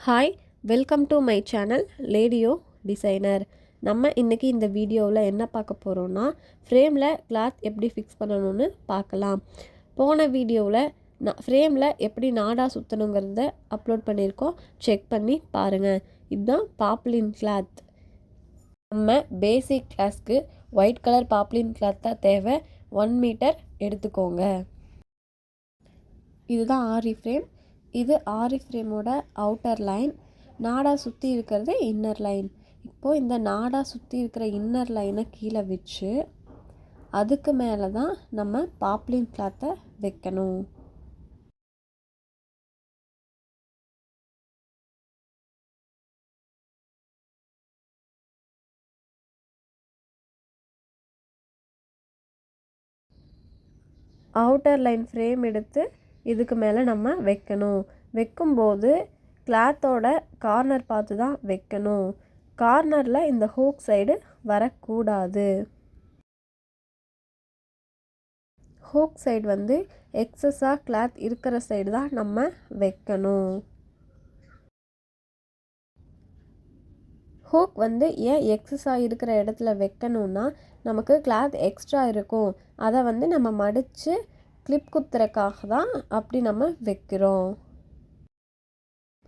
Hi, welcome to my channel லேடியோ designer. நம்ம இன்றைக்கி இந்த வீடியோவில் என்ன பார்க்க போகிறோன்னா, ஃப்ரேமில் கிளாத் எப்படி ஃபிக்ஸ் பண்ணணும்னு பார்க்கலாம். போன வீடியோவில் ஃப்ரேமில் எப்படி நாடா சுற்றணுங்கிறத அப்லோட் பண்ணியிருக்கோம், செக் பண்ணி பாருங்கள். இதுதான் பாப்லின் கிளாத். நம்ம பேசிக் கிளாஸ்க்கு ஒயிட் கலர் பாப்லின் கிளாத் தான் தேவை. 1 மீட்டர் எடுத்துக்கோங்க. இதுதான் ஆரி ஃப்ரேம். இது ஆரி ஃப்ரேமோட அவுட்டர் லைன். நாடா சுற்றி இருக்கிறது இன்னர் லைன். இப்போது இந்த நாடா சுற்றி இருக்கிற இன்னர் லைனை கீழே வச்சு அதுக்கு மேலே தான் நம்ம பாப்லின் கிளாத்தை வைக்கணும். அவுட்டர் லைன் ஃப்ரேம் எடுத்து இதுக்கு மேலே நம்ம வைக்கணும். வைக்கும்போது கிளாத்தோட கார்னர் பார்த்து தான் வைக்கணும். கார்னரில் இந்த ஹூக் சைடு வரக்கூடாது. ஹூக் சைடு வந்து எக்ஸஸாக கிளாத் இருக்கிற சைடு தான் நம்ம வைக்கணும். ஹூக் வந்து ஏன் எக்ஸஸாக இருக்கிற இடத்துல வைக்கணும்னா, நமக்கு கிளாத் எக்ஸ்ட்ரா இருக்கும், அதை வந்து நம்ம மடித்து கிளிப் குத்துறதுக்காக தான் அப்படி நம்ம வைக்கிறோம்.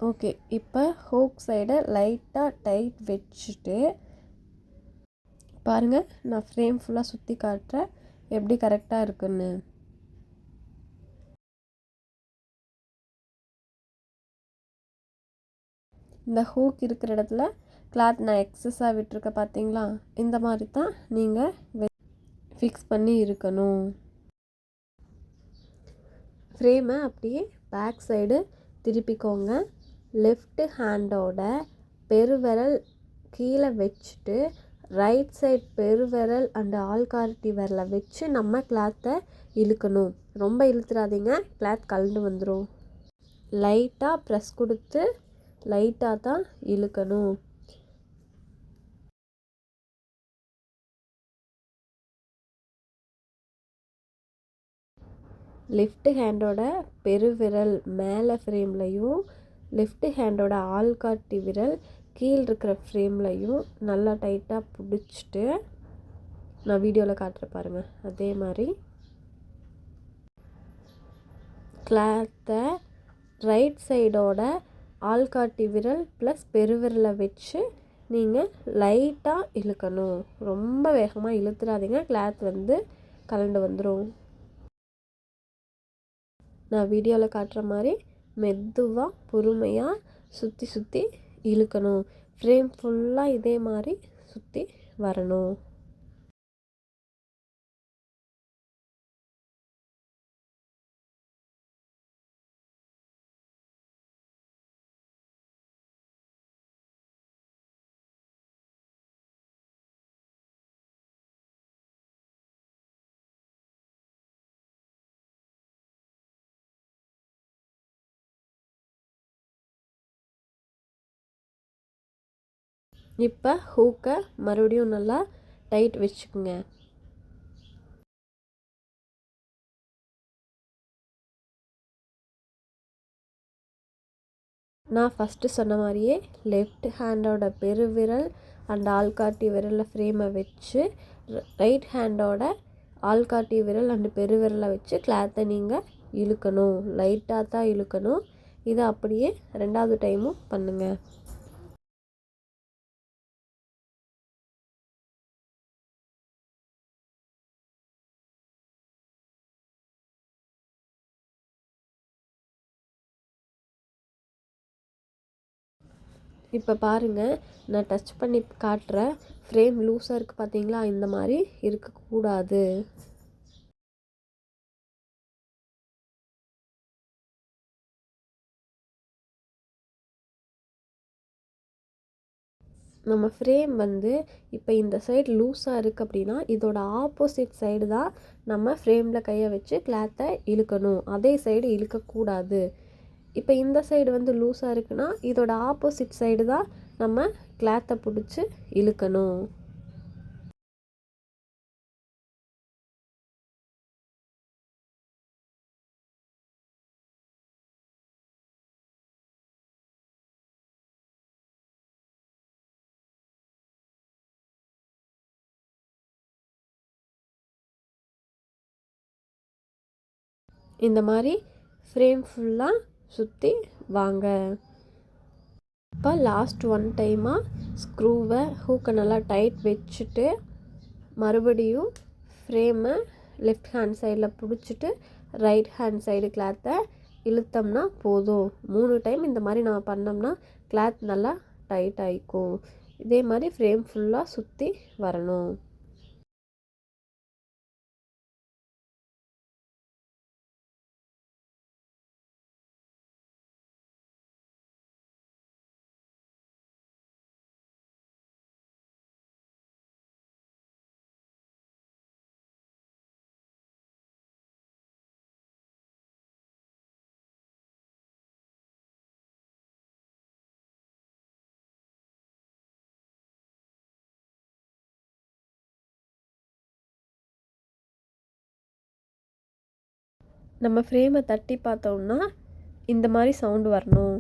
ஓகே, இப்போ ஹூக் சைடை லைட்டாக டைட் வச்சுட்டு பாருங்கள், நான் ஃப்ரேம் ஃபுல்லாக சுற்றி காட்டுறேன் எப்படி கரெக்டாக இருக்குன்னு. இந்த ஹூக் இருக்கிற இடத்துல கிளாத் நான் எக்ஸஸாக விட்டுருக்க பார்த்தீங்களா, இந்த மாதிரி தான் நீங்கள் ஃபிக்ஸ் பண்ணி இருக்கணும். ஃப்ரேமை அப்படியே பேக் சைடு திருப்பிக்கோங்க. லெஃப்ட் ஹேண்டோட பெருவிரல் கீழே வச்சுட்டு ரைட் சைட் பெருவிரல் அண்ட் ஆள்காட்டி விரலை வச்சு நம்ம கிளாத்தை இழுக்கணும். ரொம்ப இழுத்துறாதீங்க, கிளாத் கழண்டு வந்துடும். லைட்டாக ப்ரெஸ் கொடுத்து லைட்டாக தான் இழுக்கணும். லெஃப்ட் ஹேண்டோட பெருவிரல் மேலே ஃப்ரேம்லையும் லெஃப்ட் ஹேண்டோட ஆள்காட்டி விரல் கீழே இருக்கிற ஃப்ரேம்லையும் நல்லா டைட்டாக பிடிச்சிட்டு நான் வீடியோவில் காட்டுற பாருங்கள். அதே மாதிரி கிளாத்தை ரைட் சைடோட ஆள்காட்டி விரல் ப்ளஸ் பெருவிரலை வச்சு நீங்கள் லைட்டாக இழுக்கணும். ரொம்ப வேகமாக இழுத்துறாதீங்க, கிளாத் வந்து கலண்டு வந்துடும். நான் வீடியோவில் காட்டுற மாதிரி மெதுவாக பொறுமையாக சுற்றி சுற்றி இழுக்கணும். ஃப்ரேம் ஃபுல்லாக இதே மாதிரி சுற்றி வரணும். இப்போ ஹூக்கை மறுபடியும் நல்லா டைட் வச்சுக்குங்க. நான் ஃபஸ்ட்டு சொன்ன மாதிரியே லெஃப்ட் ஹேண்டோட பெருவிரல் அண்ட் ஆள்காட்டி விரலில் ஃப்ரேமை வச்சு ரைட் ஹேண்டோட ஆள்காட்டி விரல் அண்டு பெருவிரலை வச்சு கிளாத்தை நீங்கள் இழுக்கணும். லைட்டாக தான் இழுக்கணும். இதை அப்படியே 2வது டைமும் பண்ணுங்கள். இப்போ பாருங்கள், நான் டச் பண்ணி காட்டுறேன். ஃப்ரேம் லூஸாக இருக்குது பார்த்தீங்களா, இந்த மாதிரி இருக்கக்கூடாது. நம்ம ஃப்ரேம் வந்து இப்போ இந்த சைடு லூஸாக இருக்குது அப்படின்னா, இதோட ஆப்போசிட் சைடு தான் நம்ம ஃப்ரேமில் கையை வச்சு கிளாத்தை இழுக்கணும். அதே சைடு இழுக்கக்கூடாது. இப்போ இந்த சைடு வந்து லூஸாக இருக்குன்னா, இதோட ஆப்போசிட் சைடு தான் நம்ம கிளாத்தை பிடிச்சி இழுக்கணும். இந்த மாதிரி ஃப்ரேம் ஃபுல்லாக சுற்றி வாங்க. இப்போ லாஸ்ட் ஒன் டைமாக ஸ்க்ரூவை ஹூக்கை நல்லா டைட் வச்சுட்டு மறுபடியும் ஃப்ரேமை லெஃப்ட் ஹேண்ட் சைடில் பிடிச்சிட்டு ரைட் ஹேண்ட் சைடு கிளாத்தை இழுத்தோம்னா போதும். 3 டைம் இந்த மாதிரி நம்ம பண்ணோம்னா கிளாத் நல்லா டைட் ஆகிக்கும். இதே மாதிரி ஃப்ரேம் ஃபுல்லாக சுற்றி வரணும். நம்ம ஃப்ரேமை தட்டி பார்த்தோம்னா இந்த மாதிரி சவுண்டு வரணும்.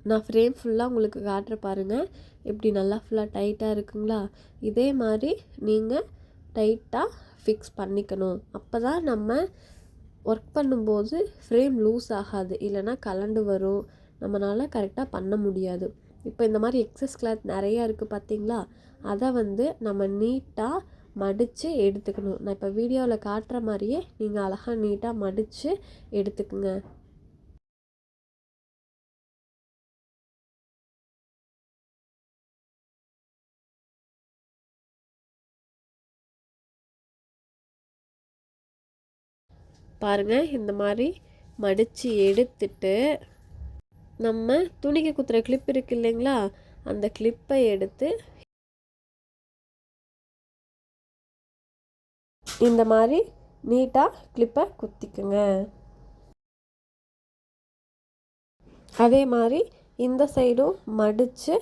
நான் ஃப்ரேம் ஃபுல்லாக உங்களுக்கு காட்டுற பாருங்கள், எப்படி நல்லா ஃபுல்லாக டைட்டாக இருக்குங்களா? இதே மாதிரி நீங்கள் டைட்டாக ஃபிக்ஸ் பண்ணிக்கணும். அப்போ தான் நம்ம ஒர்க் பண்ணும்போது ஃப்ரேம் லூஸ் ஆகாது, இல்லைனா கலண்டு வரும், நம்மளால் கரெக்டாக பண்ண முடியாது. இப்போ இந்த மாதிரி எக்ஸஸ் கிளாத் நிறையா இருக்குது பார்த்தீங்களா? அதை நம்ம நீட்டாக மடித்து எடுத்துக்கணும். நான் இப்போ வீடியோவில் காட்டுற மாதிரியே நீங்கள் அழகாக நீட்டாக மடித்து எடுத்துக்குங்க. பாருங்கள், இந்த மாதிரி மடித்து எடுத்துட்டு நம்ம துணிக்கு குத்துற கிளிப் இருக்கு இல்லைங்களா, அந்த கிளிப்பை எடுத்து இந்த மாதிரி நீட்டாக கிளிப்பை குத்திக்குங்க. அதே மாதிரி இந்த சைடும் மடித்து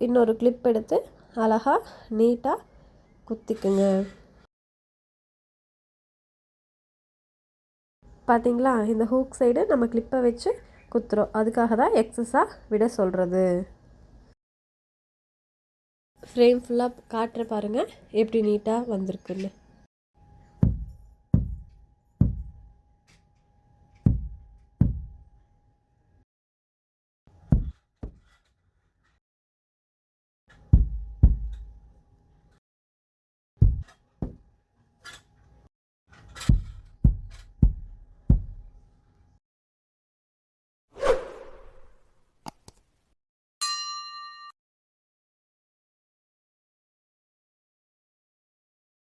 இன்னொரு கிளிப் எடுத்து அழகாக நீட்டாக குத்திக்குங்க. பார்த்தீங்களா, இந்த ஹூக் சைடு நம்ம கிளிப்பை வச்சு குத்துறோம். அதுக்காக தான் எக்ஸஸாக விட சொல்கிறது. ஃப்ரேம் ஃபுல்லாக காட்டுற பாருங்கள் எப்படி நீட்டாக வந்திருக்குன்னு.